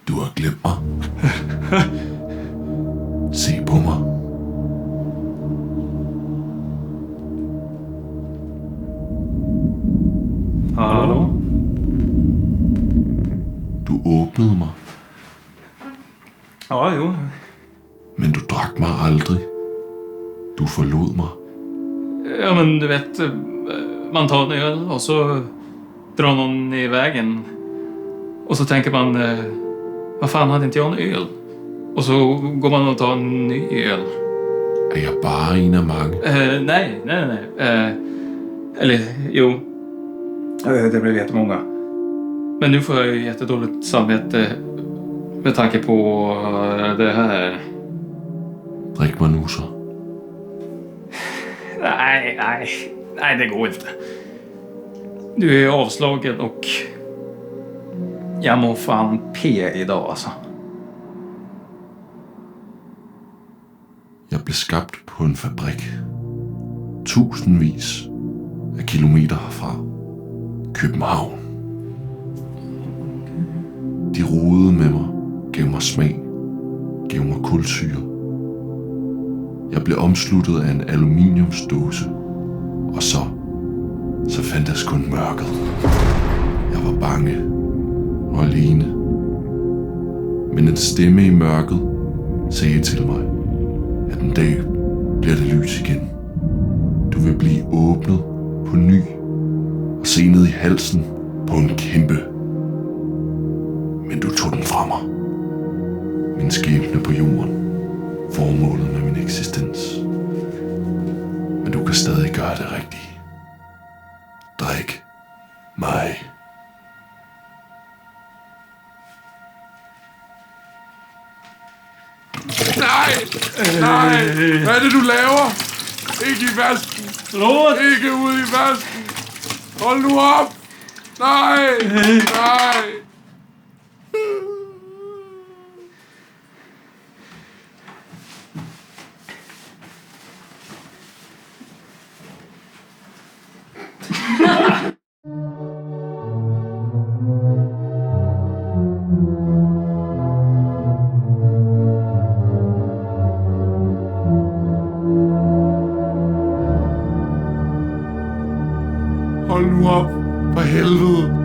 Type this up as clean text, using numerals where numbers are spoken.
Du har glemt mig. Se på mig. Hallo? Du åbnede mig, Ja, jo. men du drak mig aldrig. Du forlod mig. Ja, men du vet, man tar en öl och så drar någon i vägen. Och så tänker man, vad fan hade inte jag en öl? Och så går man och tar en ny öl. Er jeg bare en af mange? Nej. Eller, jo. Det blev jättemånga. Men nu får jag ju jättedåligt samvete med tanke på det här. Drik mig nu så. Nej, det går inte. Du är avslagen och jag mår fan P idag alltså. Jeg blev skabt på en fabrik. Tusindvis af kilometer herfra. København. De rodede med mig, gav mig smag, gav mig kulsyre. Jeg blev omsluttet af en aluminiumsdåse, og så fandtes kun mørket. Jeg var bange og alene. Men en stemme i mørket sagde til mig, at en dag bliver det lys igen. Du vil blive åbnet på ny og se ned i halsen på en kæmpe. Men du tog den fra mig. Min skæbne på jorden. Formålet med min eksistens. Men du kan stadig gøre det rigtige. Drik mig. Nej! Hvad er det, du laver? Ikke i vasken. Ikke ude i vasken. Hold nu op. Nej. Hold nu op. For helvede.